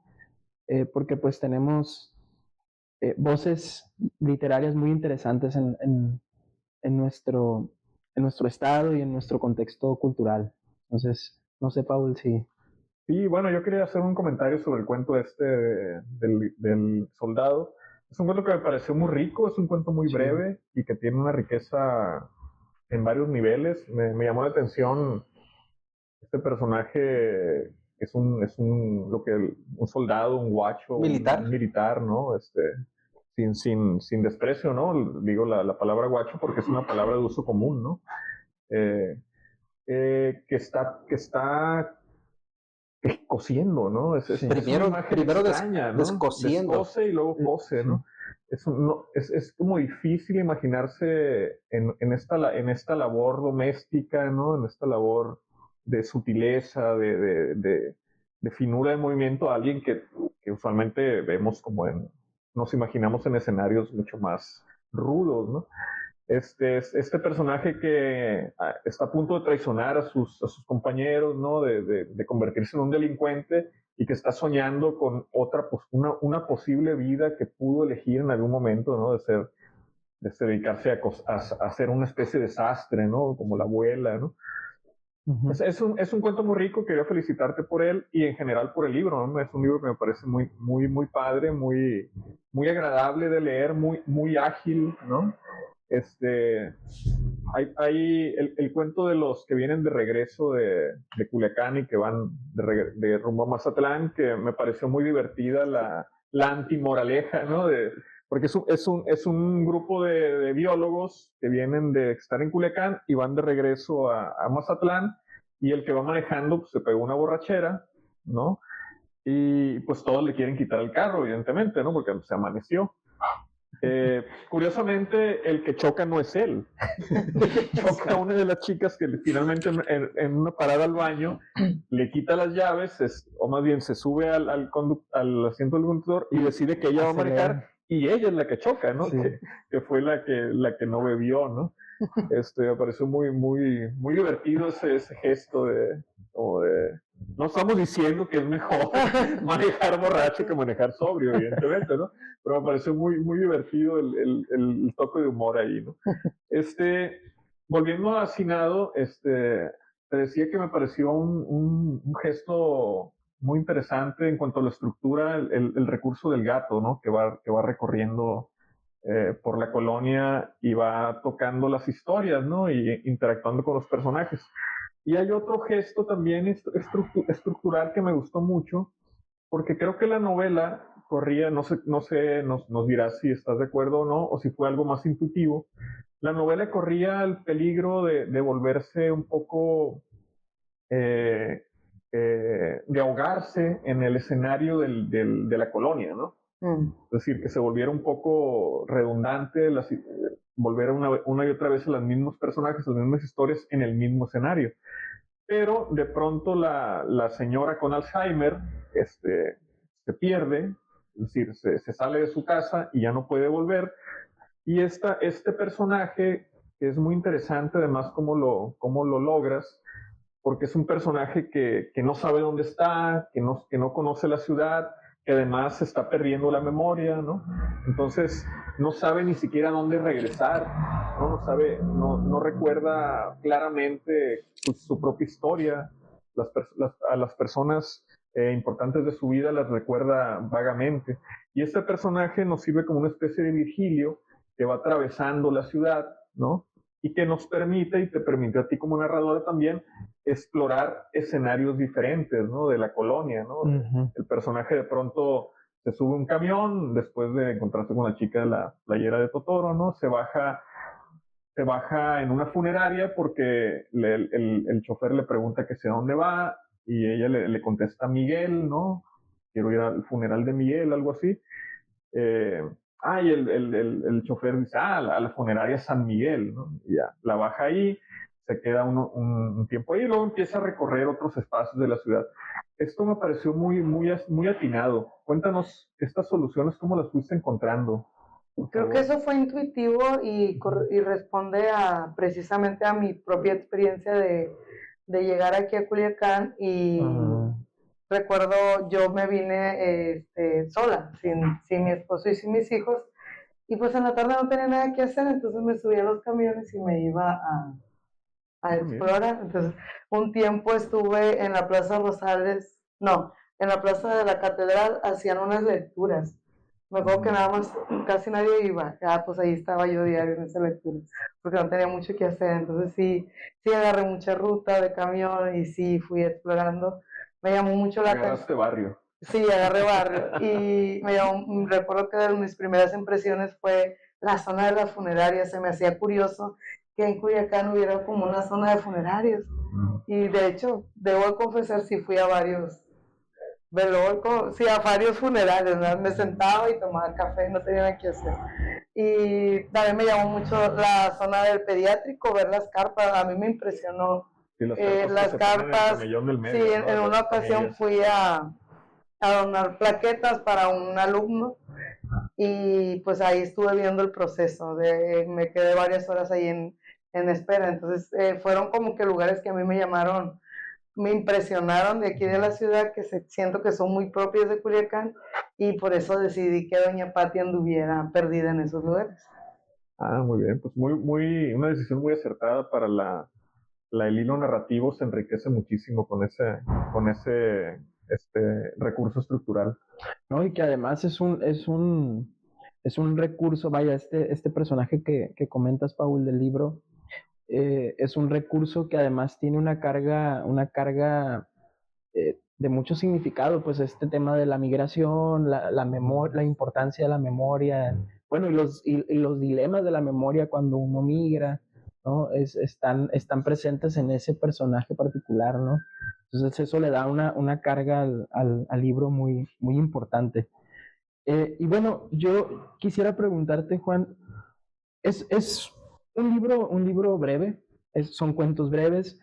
porque pues tenemos voces literarias muy interesantes en nuestro estado y en nuestro contexto cultural. Entonces, no sé, Paul, si... Sí, bueno, yo quería hacer un comentario sobre el cuento del soldado. Es un cuento que me pareció muy rico, es un cuento muy breve y que tiene una riqueza en varios niveles. Me llamó la atención este personaje, un soldado, un guacho, Militar. un militar, ¿no? Sin desprecio, ¿no? Digo la palabra guacho porque es una palabra de uso común, ¿no? Que está cosiendo, ¿no? Es Primero, una imagen primero extraña, ¿no? descosiendo. Descose y luego cose, ¿no? Es como difícil imaginarse en esta labor doméstica, ¿no? En esta labor de sutileza, de finura de movimiento, a alguien que usualmente vemos nos imaginamos en escenarios mucho más rudos, ¿no? Este personaje que está a punto de traicionar a sus compañeros, ¿no? De convertirse en un delincuente y que está soñando con una posible vida que pudo elegir en algún momento, ¿no? De dedicarse a ser una especie de sastre, ¿no? Como la abuela, ¿no? Uh-huh. Es un cuento muy rico, quería felicitarte por él y en general por el libro, ¿no? Es un libro que me parece muy, muy, muy padre, muy, muy agradable de leer, muy, muy ágil, ¿no? Hay el cuento de los que vienen de regreso de Culiacán y que van de rumbo a Mazatlán, que me pareció muy divertida la antimoraleja, ¿no? Porque es un grupo de biólogos que vienen de estar en Culiacán y van de regreso a Mazatlán, y el que va manejando pues, se pegó una borrachera, ¿no? Y pues todos le quieren quitar el carro, evidentemente, ¿no? Porque se amaneció. Curiosamente, el que choca no es él. Choca a una de las chicas que finalmente en una parada al baño le quita las llaves, o más bien se sube al asiento del conductor y decide que ella va a manejar y ella es la que choca, ¿no? Sí. Que fue la que no bebió, ¿no? Me pareció muy, muy, muy divertido ese gesto de no estamos diciendo que es mejor manejar borracho que manejar sobrio, evidentemente, ¿no? Pero me pareció muy, muy divertido el toque de humor ahí, ¿no? Volviendo a Hacinado, te decía que me pareció un gesto muy interesante en cuanto a la estructura, el recurso del gato, ¿no? Que va recorriendo por la colonia y va tocando las historias, ¿no? Y interactuando con los personajes. Y hay otro gesto también estructural que me gustó mucho, porque creo que la novela corría, no sé, nos dirás si estás de acuerdo o no, o si fue algo más intuitivo. La novela corría el peligro de volverse un poco, de ahogarse en el escenario de la colonia, ¿no? Es decir, que se volviera un poco redundante, volver una y otra vez a los mismos personajes, a las mismas historias en el mismo escenario. Pero de pronto la señora con Alzheimer se pierde, es decir, se sale de su casa y ya no puede volver. Y este personaje, que es muy interesante además cómo lo logras, porque es un personaje que no sabe dónde está, que no conoce la ciudad, que además está perdiendo la memoria, ¿no? Entonces no sabe ni siquiera dónde regresar, no recuerda claramente su propia historia, a las personas importantes de su vida las recuerda vagamente. Y este personaje nos sirve como una especie de Virgilio que va atravesando la ciudad, ¿no? Y que nos permite, y te permite a ti como narradora también, explorar escenarios diferentes, ¿no? De la colonia, ¿no? Uh-huh. El personaje de pronto se sube a un camión después de encontrarse con la chica de la playera de Totoro, ¿no? Se baja en una funeraria porque el chofer le pregunta que sea dónde va y ella le contesta Miguel, ¿no? Quiero ir al funeral de Miguel, algo así. Y el chofer dice, a la funeraria San Miguel, ¿no? Y ya, la baja ahí, se queda un tiempo ahí y luego empieza a recorrer otros espacios de la ciudad. Esto me pareció muy, muy, muy atinado. Cuéntanos estas soluciones, ¿cómo las fuiste encontrando Creo que eso fue intuitivo y responde precisamente a mi propia experiencia de llegar aquí a Culiacán y recuerdo yo me vine sola, sin mi esposo y sin mis hijos, y pues en la tarde no tenía nada que hacer, entonces me subí a los camiones y me iba a explorar. Entonces un tiempo estuve en la Plaza Rosales, no, en la Plaza de la Catedral hacían unas lecturas. Me acuerdo que nada más, casi nadie iba. Pues ahí estaba yo diario en esa lectura, porque no tenía mucho que hacer. Entonces sí agarré mucha ruta de camión y sí fui explorando. Me llamó mucho la atención. Agarraste barrio. Sí, agarré barrio. Y recuerdo que de mis primeras impresiones fue la zona de las funerarias. Se me hacía curioso que en Culiacán hubiera como una zona de funerarias. Y de hecho, debo confesar, sí fui a varios sí, a varios funerales, ¿no? Me sentaba y tomaba café, no tenía nada que hacer. Y también me llamó mucho la zona del pediátrico, ver las carpas, a mí me impresionó. Sí, las carpas, del medio, sí, ¿no? en una ocasión fui a donar plaquetas para un alumno y pues ahí estuve viendo el proceso, me quedé varias horas ahí en espera, entonces fueron como que lugares que a mí me impresionaron de aquí de la ciudad, que siento que son muy propios de Culiacán, y por eso decidí que doña Pati anduviera perdida en esos lugares. Muy bien, pues una decisión muy acertada para el hilo narrativo se enriquece muchísimo con ese recurso estructural. No, y que además es un recurso, vaya, este personaje que comentas, Paul, del libro, es un recurso que además tiene una carga de mucho significado, pues este tema de la migración, la importancia de la memoria, bueno, y los dilemas de la memoria cuando uno migra, ¿no? Están presentes en ese personaje particular, ¿no? Entonces eso le da una carga al libro muy, muy importante. Y bueno, yo quisiera preguntarte, Juan, es un libro breve, son cuentos breves.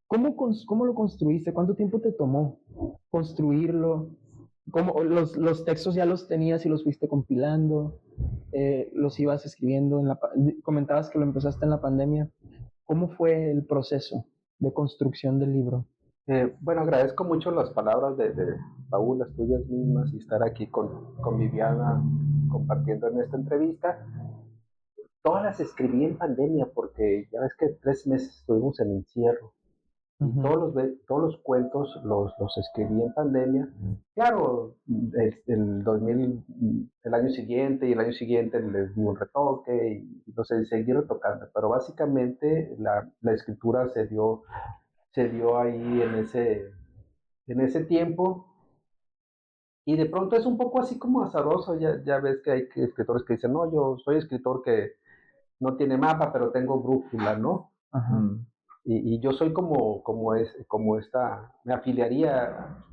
¿Cómo lo construiste? ¿Cuánto tiempo te tomó construirlo? ¿Cómo los textos ya los tenías y los fuiste compilando? ¿Los ibas escribiendo? Comentabas que lo empezaste en la pandemia. ¿Cómo fue el proceso de construcción del libro? Bueno, agradezco mucho las palabras de Paul, las tuyas mismas, y estar aquí con Viviana compartiendo en esta entrevista. Todas las escribí en pandemia porque ya ves que 3 meses estuvimos en encierro. Y todos los cuentos los escribí en pandemia. Claro, el año siguiente y el año siguiente les di un retoque y entonces seguí retocando. Pero básicamente la escritura se dio ahí en ese tiempo. Y de pronto es un poco así como azaroso. Ya ves que hay escritores que dicen, no, yo soy escritor que no tiene mapa, pero tengo brújula, ¿no? Ajá. Y yo soy como esta, me afiliaría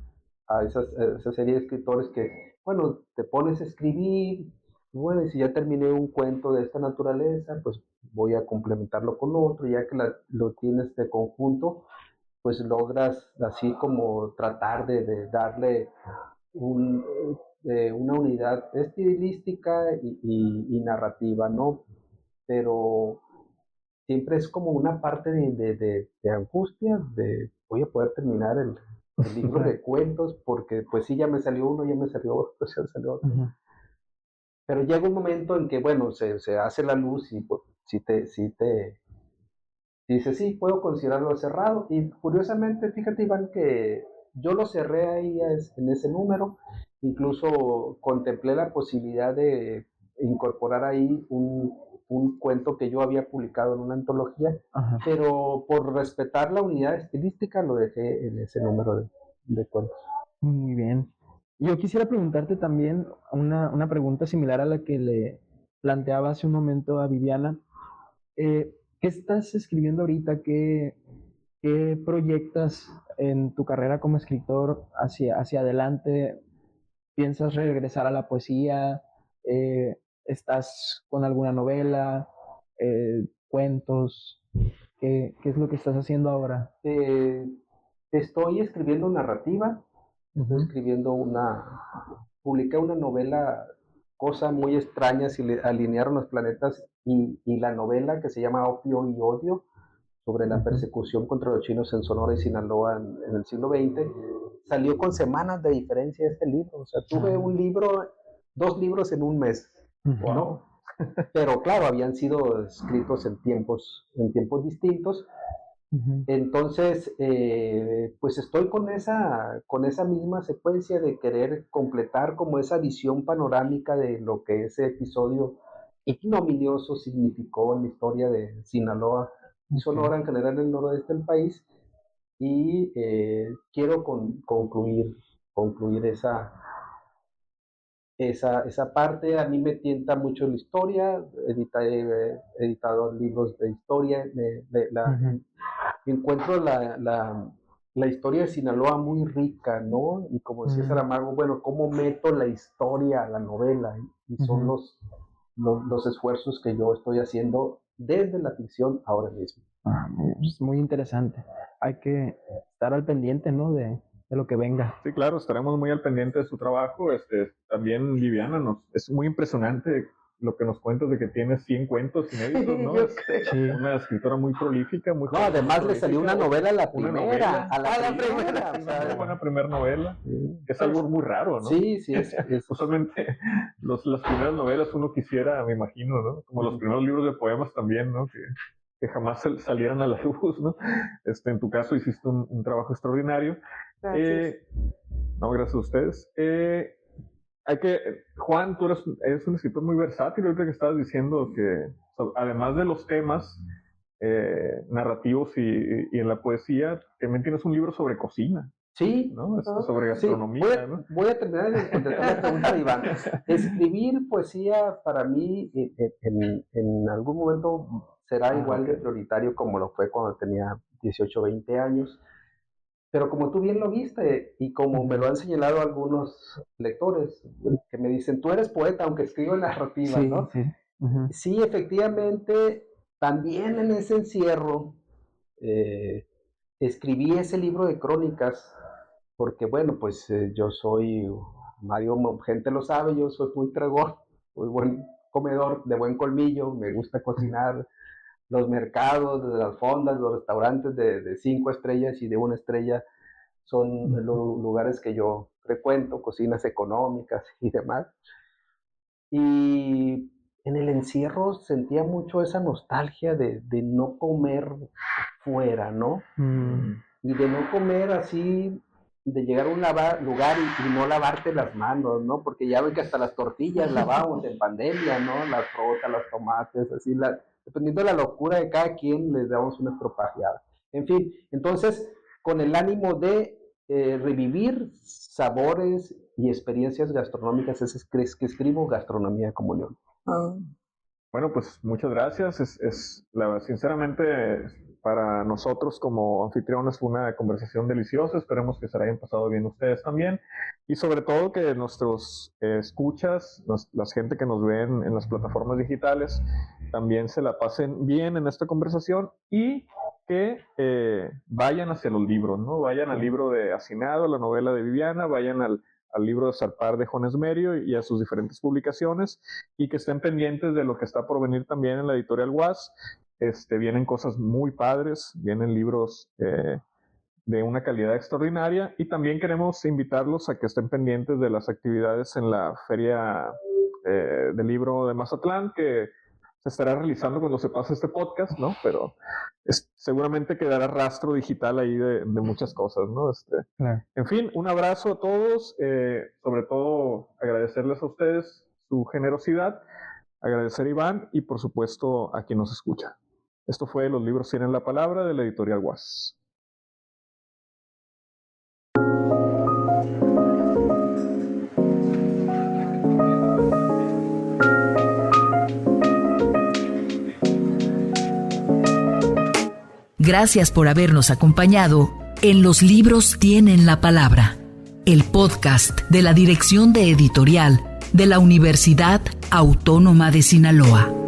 a esa serie de escritores que, bueno, te pones a escribir, y bueno, y si ya terminé un cuento de esta naturaleza, pues voy a complementarlo con otro, ya que lo tienes de conjunto, pues logras así como tratar de darle una unidad estilística y narrativa, ¿no? Pero siempre es como una parte de angustia, de voy a poder terminar el libro de cuentos, porque pues sí, ya me salió uno, ya me salió otro, ya me salió otro. Uh-huh. Pero llega un momento en que, bueno, se hace la luz y pues, si dices, sí, puedo considerarlo cerrado. Y curiosamente, fíjate, Iván, que yo lo cerré ahí en ese número, incluso contemplé la posibilidad de incorporar ahí un cuento que yo había publicado en una antología, ajá, pero por respetar la unidad estilística lo dejé en ese número de cuentos. Muy bien. Yo quisiera preguntarte también una pregunta similar a la que le planteaba hace un momento a Viviana. ¿Qué estás escribiendo ahorita? ¿Qué proyectas en tu carrera como escritor hacia adelante? ¿Piensas regresar a la poesía? ¿Estás con alguna novela? ¿Cuentos? ¿Qué es lo que estás haciendo ahora? Estoy escribiendo narrativa. Estoy escribiendo publiqué una novela cosa muy extraña, se alinearon los planetas, y la novela que se llama Opio y Odio, sobre la persecución contra los chinos en Sonora y Sinaloa en el siglo XX, salió con semanas de diferencia este libro. O sea, tuve dos libros en un mes, ¿no? Pero claro, habían sido escritos en tiempos distintos. Entonces, pues estoy con esa misma secuencia de querer completar como esa visión panorámica de lo que ese episodio ignominioso significó en la historia de Sinaloa y Sonora, en general en el noroeste del país, y quiero concluir esa parte. A mí me tienta mucho la historia, he editado libros de historia, encuentro la historia de Sinaloa muy rica, ¿no? Y como decía Saramago, bueno, ¿cómo meto la historia a la novela? Y son los esfuerzos que yo estoy haciendo desde la ficción ahora mismo. Es muy interesante. Hay que estar al pendiente, ¿no? De lo que venga. Sí, claro, estaremos muy al pendiente de su trabajo. También Viviana, es muy impresionante lo que nos cuentas de que tiene 100 cuentos inéditos, ¿no? Sí. Una escritora muy prolífica, muy No, además le salió una novela a la primera. Una buena primera novela. Es algo muy raro, ¿no? Sí, es. Usualmente las primeras novelas uno quisiera, me imagino, ¿no? Como los primeros libros de poemas también, ¿no? Que jamás salieran a la luz, ¿no? En tu caso hiciste un trabajo extraordinario. Gracias. No, gracias a ustedes. Juan, tú eres un escritor muy versátil. Ahorita que estabas diciendo que, además de los temas narrativos y en la poesía, también tienes un libro sobre cocina. Sí, ¿no? Sobre gastronomía. Sí. Voy a terminar de contestar la pregunta de Iván. Escribir poesía para mí en algún momento será igual de prioritario como lo fue cuando tenía 18 o 20 años. Pero como tú bien lo viste, y como me lo han señalado algunos lectores, que me dicen, tú eres poeta, aunque escribo narrativa, ¿no? Sí. Sí, efectivamente, también en ese encierro escribí ese libro de crónicas, porque bueno, pues yo soy, Mario, gente lo sabe, yo soy muy tragón, muy buen comedor, de buen colmillo, me gusta cocinar. Los mercados, las fondas, los restaurantes de 5 estrellas y de 1 estrella son los lugares que yo frecuento, cocinas económicas y demás. Y en el encierro sentía mucho esa nostalgia de no comer fuera, ¿no? Y de no comer así, de llegar a un lugar y no lavarte las manos, ¿no? Porque ya ven que hasta las tortillas lavamos en pandemia, ¿no? Las frutas, los tomates, así, dependiendo de la locura de cada quien, les damos una estropajeada. En fin, entonces, con el ánimo de revivir sabores y experiencias gastronómicas, es que escribo Gastronomía como León. Bueno, pues muchas gracias. Sinceramente, para nosotros como anfitriones fue una conversación deliciosa. Esperemos que se la hayan pasado bien ustedes también. Y sobre todo que nuestros escuchas, la gente que nos ven en las plataformas digitales, también se la pasen bien en esta conversación y que vayan hacia los libros, ¿no? Vayan al libro de Hacinado, la novela de Viviana, vayan al libro de Zarpar de Jones Merio y a sus diferentes publicaciones, y que estén pendientes de lo que está por venir también en la editorial UAS. Vienen cosas muy padres, vienen libros de una calidad extraordinaria, y también queremos invitarlos a que estén pendientes de las actividades en la Feria del Libro de Mazatlán, que se estará realizando cuando se pase este podcast, ¿no? Pero seguramente quedará rastro digital ahí de muchas cosas, ¿no? Claro. En fin, un abrazo a todos, sobre todo agradecerles a ustedes su generosidad, agradecer a Iván y por supuesto a quien nos escucha. Esto fue Los Libros Tienen la Palabra, de la editorial UAS. Gracias por habernos acompañado en Los Libros Tienen la Palabra, el podcast de la Dirección de Editorial de la Universidad Autónoma de Sinaloa.